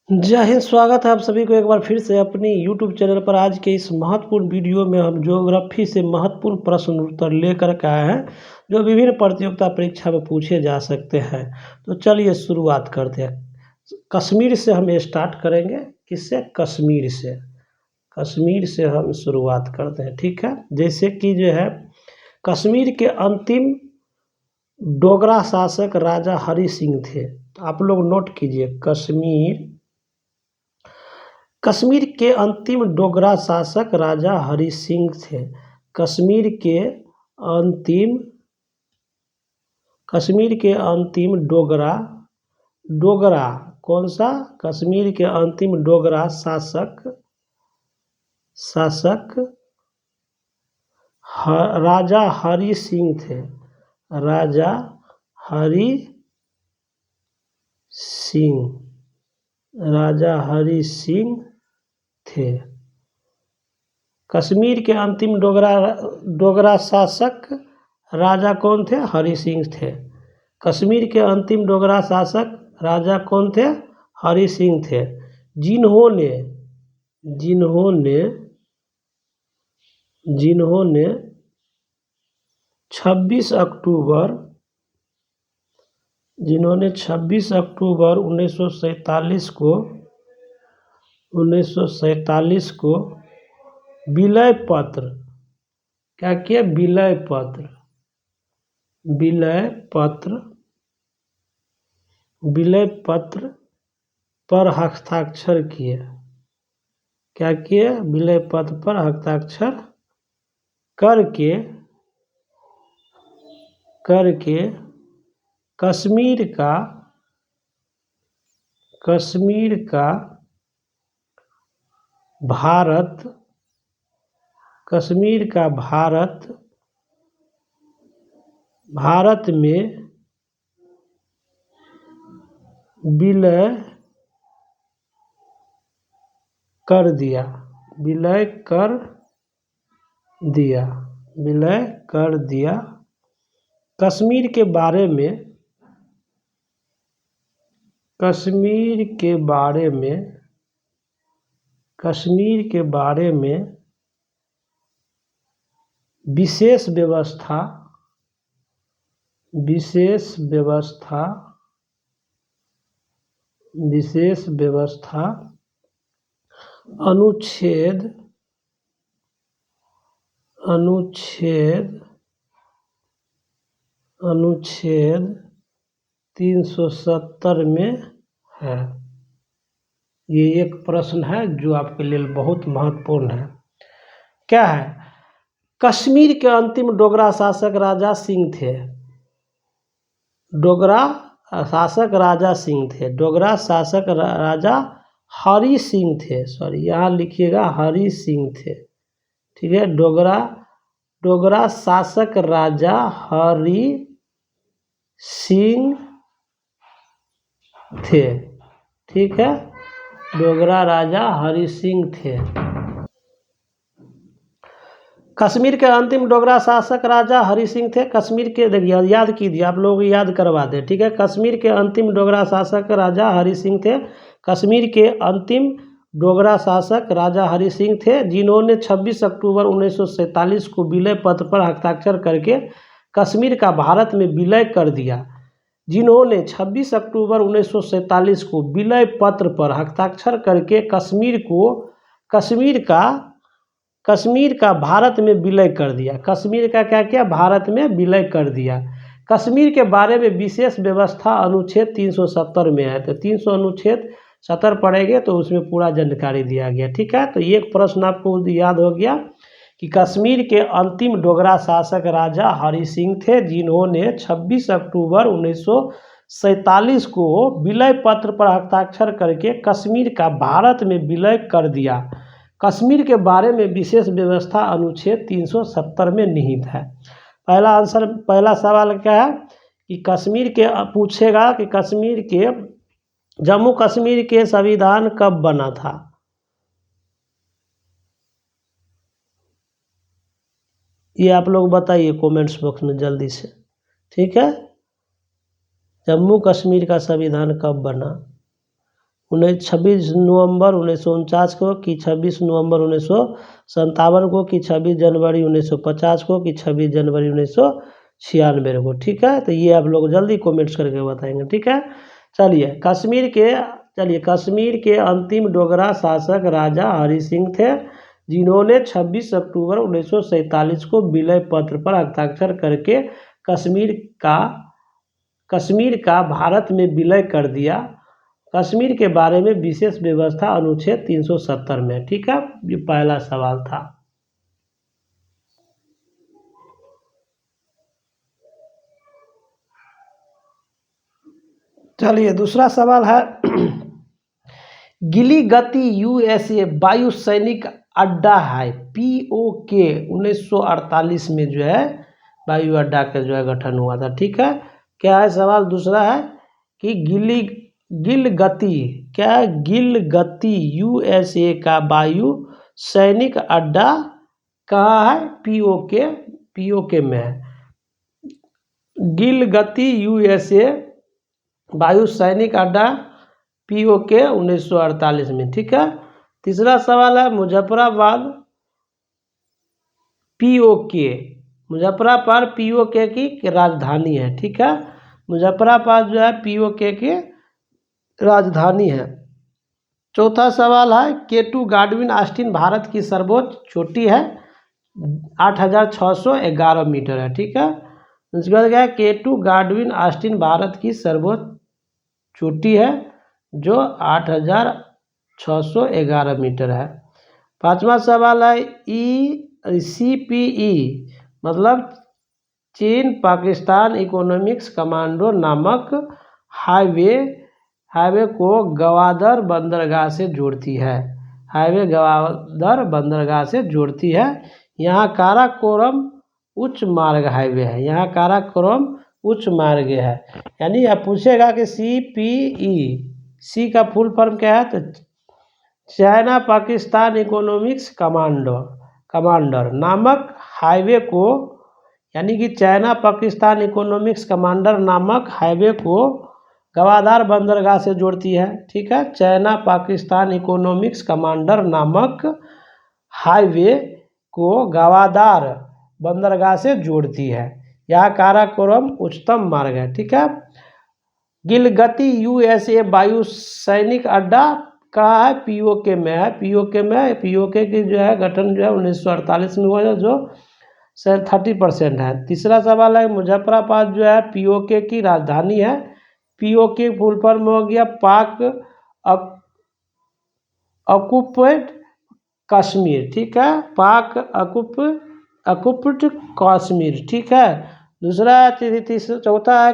जय हिंद। स्वागत है आप सभी को एक बार फिर से अपनी यूट्यूब चैनल पर। आज के इस महत्वपूर्ण वीडियो में हम ज्योग्राफी से महत्वपूर्ण प्रश्न उत्तर लेकर के आए हैं जो विभिन्न प्रतियोगिता परीक्षा में पूछे जा सकते हैं। तो चलिए शुरुआत करते हैं। कश्मीर से हम स्टार्ट करेंगे। किससे? कश्मीर से। कश्मीर से हम शुरुआत करते हैं, ठीक है। जैसे कि जो है, कश्मीर के अंतिम डोगरा शासक राजा हरि सिंह थे। आप लोग नोट कीजिए, कश्मीर के अंतिम डोगरा शासक राजा हरि सिंह थे। कश्मीर के अंतिम डोगरा कौन सा? कश्मीर के अंतिम डोगरा शासक राजा हरि सिंह थे। राजा हरि सिंह थे। कश्मीर के अंतिम डोगरा शासक राजा कौन थे? हरि सिंह थे। कश्मीर के अंतिम डोगरा शासक राजा कौन थे? हरि सिंह थे, जिन्होंने 26 अक्टूबर 1947 को विलय पत्र क्या किया? विलय पत्र पर हस्ताक्षर किए। क्या किए? विलय पत्र पर हस्ताक्षर करके कश्मीर का भारत में विलय कर दिया। कश्मीर के बारे में विशेष व्यवस्था अनुच्छेद 370 में है। ये एक प्रश्न है जो आपके लिए बहुत महत्वपूर्ण है। क्या है? कश्मीर के अंतिम डोगरा शासक राजा सिंह थे। डोगरा शासक राजा हरि सिंह थे। सॉरी, यहाँ लिखिएगा हरि सिंह थे, ठीक है। डोगरा शासक राजा हरि सिंह थे, ठीक है। डोगरा राजा हरि सिंह थे। कश्मीर के अंतिम डोगरा शासक राजा हरि सिंह थे। कश्मीर के, देखिए याद कीजिए, आप लोग याद करवा दें, ठीक है। कश्मीर के अंतिम डोगरा शासक राजा हरि सिंह थे। कश्मीर के अंतिम डोगरा शासक राजा हरि सिंह थे, जिन्होंने 26 अक्टूबर 1947 को विलय पत्र पर हस्ताक्षर करके कश्मीर का भारत में विलय कर दिया। जिन्होंने 26 अक्टूबर 1947 को विलय पत्र पर हस्ताक्षर करके कश्मीर का भारत में विलय कर दिया। कश्मीर का क्या किया? भारत में विलय कर दिया। कश्मीर के बारे में विशेष व्यवस्था अनुच्छेद 370 में है। तो 300 अनुच्छेद 70 पढ़ेंगे तो उसमें पूरा जानकारी दिया गया, ठीक है। तो एक प्रश्न आपको याद हो गया कि कश्मीर के अंतिम डोगरा शासक राजा हरि सिंह थे, जिन्होंने 26 अक्टूबर 1947 को विलय पत्र पर हस्ताक्षर करके कश्मीर का भारत में विलय कर दिया। कश्मीर के बारे में विशेष व्यवस्था अनुच्छेद 370 में निहित है। पहला सवाल क्या है कि कश्मीर के पूछेगा कि जम्मू कश्मीर के संविधान कब बना था? ये आप लोग बताइए कमेंट्स बॉक्स में जल्दी से, ठीक है। जम्मू कश्मीर का संविधान कब बना? 26 नवंबर 1949 को, कि 26 नवंबर 1957 को, कि 26 जनवरी 1950 को, कि 26 जनवरी 1996 को। ठीक है, तो ये आप लोग जल्दी कमेंट्स करके बताएंगे। ठीक है, चलिए कश्मीर के अंतिम डोगरा शासक राजा हरि सिंह थे, जिन्होंने 26 अक्टूबर 1947 को विलय पत्र पर हस्ताक्षर करके कश्मीर का भारत में विलय कर दिया। कश्मीर के बारे में विशेष व्यवस्था अनुच्छेद 370 में। ठीक है, ये पहला सवाल था। चलिए दूसरा सवाल है गिलीगती यूएसए वायु सैनिक अड्डा है, पीओके 1948 में जो है वायु अड्डा का जो है गठन हुआ था। ठीक है, क्या है सवाल दूसरा है कि गिलगती यूएसए का वायु सैनिक अड्डा कहाँ है, पीओके में है। गिलगती यूएसए वायु सैनिक अड्डा पीओके 1948 में। ठीक है, तीसरा सवाल है मुजफ्फराबाद पीओके की राजधानी है। ठीक है, मुजफ्फराबाद जो है पीओके की राजधानी है। चौथा सवाल है K2 गाडविन ऑस्टिन भारत की सर्वोच्च चोटी है, 8611 मीटर है। ठीक है, उसके बाद क्या है K2 गाडविन ऑस्टिन भारत की सर्वोच्च चोटी है जो 8611 मीटर है। पांचवा सवाल है CPE मतलब चीन पाकिस्तान इकोनॉमिक्स कमांडो नामक हाईवे को गवादर बंदरगाह से जोड़ती है। यहाँ काराकोरम उच्च मार्ग हाईवे है। यानी आप पूछेगा कि CPE, सी का फुल फॉर्म क्या है, तो चाइना पाकिस्तान इकोनॉमिक्स कमांडर नामक हाईवे को, यानी कि चाइना पाकिस्तान इकोनॉमिक्स कमांडर नामक हाईवे को गवादार बंदरगाह से जोड़ती है। ठीक है, चाइना पाकिस्तान इकोनॉमिक्स कमांडर नामक हाईवे को गवादार बंदरगाह से जोड़ती है। यह काराकोरम उच्चतम मार्ग है। ठीक है, गिलगती यूएसए वायु सैनिक अड्डा कहाँ है, पीओके में है। पीओके की जो है गठन जो है 1948 में हुआ है, जो 30% है। तीसरा सवाल है मुजफ्फराबाद जो है पीओके की राजधानी है। पीओके फुल फॉर्म हो गया पाक ऑक्युपाइड कश्मीर। ठीक है, पाक ऑक्युपाइड कश्मीर। ठीक है, चौथा है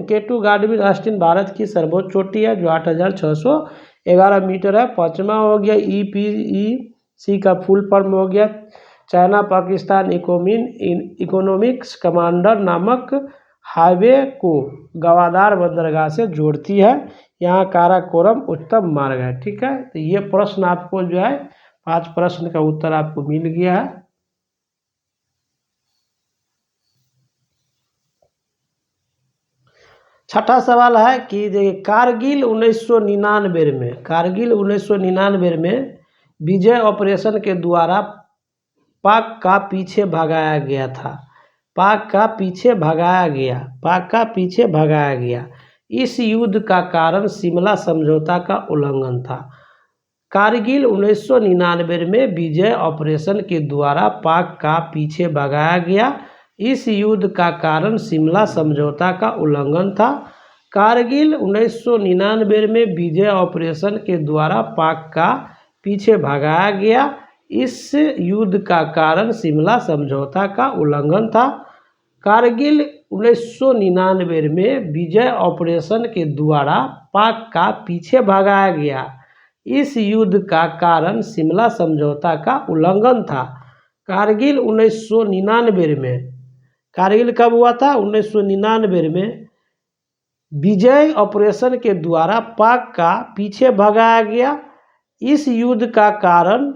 K2 गाडविन ऑस्टिन भारत की सर्वोच्च चोटी है जो 8611 मीटर है। पांचवा हो गया EPEC का फुल फॉर्म हो गया चाइना पाकिस्तान इकोनॉमिक्स कमांडर नामक हाईवे को गवादार बंदरगाह से जोड़ती है। यहाँ काराकोरम उच्चतम मार्ग है। ठीक है, तो ये प्रश्न आपको जो है 5 प्रश्न का उत्तर आपको मिल गया है। छठा सवाल है कि कारगिल 1999 में विजय ऑपरेशन के द्वारा पाक का पीछे भगाया गया। इस युद्ध का कारण शिमला समझौता का उल्लंघन था। कारगिल 1999 में विजय ऑपरेशन के द्वारा पाक का पीछे भगाया गया। इस युद्ध का कारण शिमला समझौता का उल्लंघन था। कारगिल 1999 में विजय ऑपरेशन के द्वारा पाक का पीछे भगाया गया। इस युद्ध का कारण शिमला समझौता का उल्लंघन था। कारगिल 1999 में विजय ऑपरेशन के द्वारा पाक का पीछे भगाया गया। इस युद्ध का कारण शिमला समझौता का उल्लंघन था। कारगिल 1999 में, कारगिल कब हुआ था, 1999 में विजय ऑपरेशन के द्वारा पाक का पीछे भगाया गया। इस युद्ध का कारण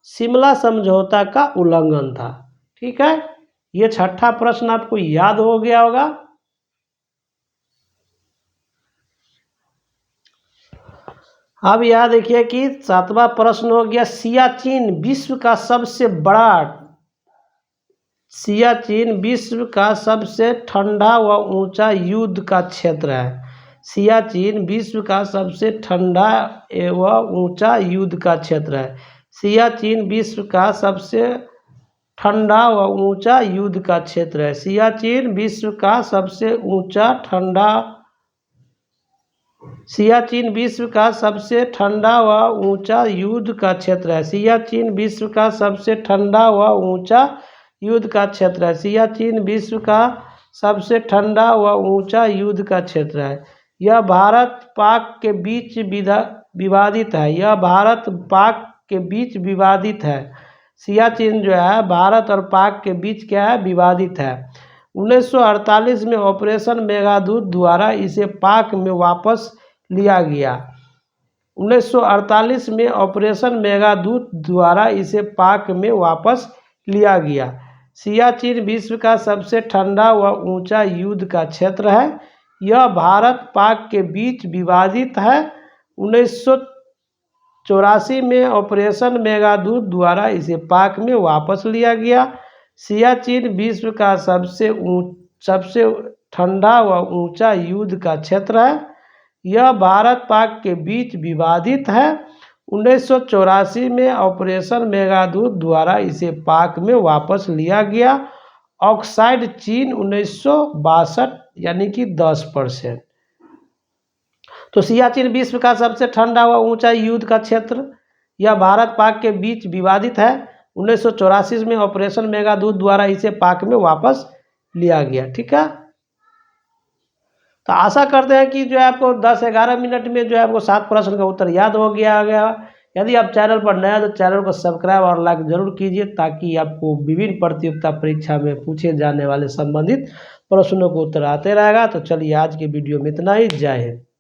शिमला समझौता का उल्लंघन था। ठीक है, ये छठा प्रश्न आपको याद हो गया होगा। अब यहाँ देखिए कि 7वां प्रश्न हो गया, सियाचिन विश्व का सबसे ठंडा व ऊंचा युद्ध का क्षेत्र है। सियाचिन विश्व का सबसे ठंडा एवं ऊंचा युद्ध का क्षेत्र है। सियाचिन विश्व का सबसे ठंडा व ऊंचा युद्ध का क्षेत्र है। सियाचिन विश्व का सबसे ठंडा व ऊंचा युद्ध का क्षेत्र है। सियाचिन विश्व का सबसे ठंडा व ऊंचा युद्ध का क्षेत्र है। सियाचिन विश्व का सबसे ठंडा व ऊंचा युद्ध का क्षेत्र है। यह भारत पाक के बीच विवादित है। सियाचिन जो है भारत और पाक के बीच क्या है, विवादित है। 1948 में ऑपरेशन मेघादूत द्वारा इसे पाक में वापस लिया गया। 1948 में ऑपरेशन मेघादूत द्वारा इसे पाक में वापस लिया गया। सियाचिन विश्व का सबसे ठंडा व ऊंचा युद्ध का क्षेत्र है। यह भारत पाक के बीच विवादित है। 1984 में ऑपरेशन मेघादूत द्वारा इसे पाक में वापस लिया गया। सियाचिन विश्व का सबसे ठंडा व ऊंचा युद्ध का क्षेत्र है। यह भारत पाक के बीच विवादित है। 1984 में ऑपरेशन मेघादूत द्वारा इसे पाक में वापस लिया गया। ऑक्साइड चीन 1962 यानी कि 10%। तो सियाचिन विश्व का सबसे ठंडा व ऊंचा युद्ध का क्षेत्र, यह भारत पाक के बीच विवादित है। 1984 में ऑपरेशन मेघादूत द्वारा इसे पाक में वापस लिया गया। ठीक है, तो आशा करते हैं कि जो है आपको 10-11 मिनट में जो है आपको 7 प्रश्न का उत्तर याद हो गया। यदि आप चैनल पर नया तो चैनल को सब्सक्राइब और लाइक जरूर कीजिए, ताकि आपको विभिन्न प्रतियोगिता परीक्षा में पूछे जाने वाले संबंधित प्रश्नों को उत्तर आते रहेगा। तो चलिए आज के वीडियो में इतना ही। जय हिंद।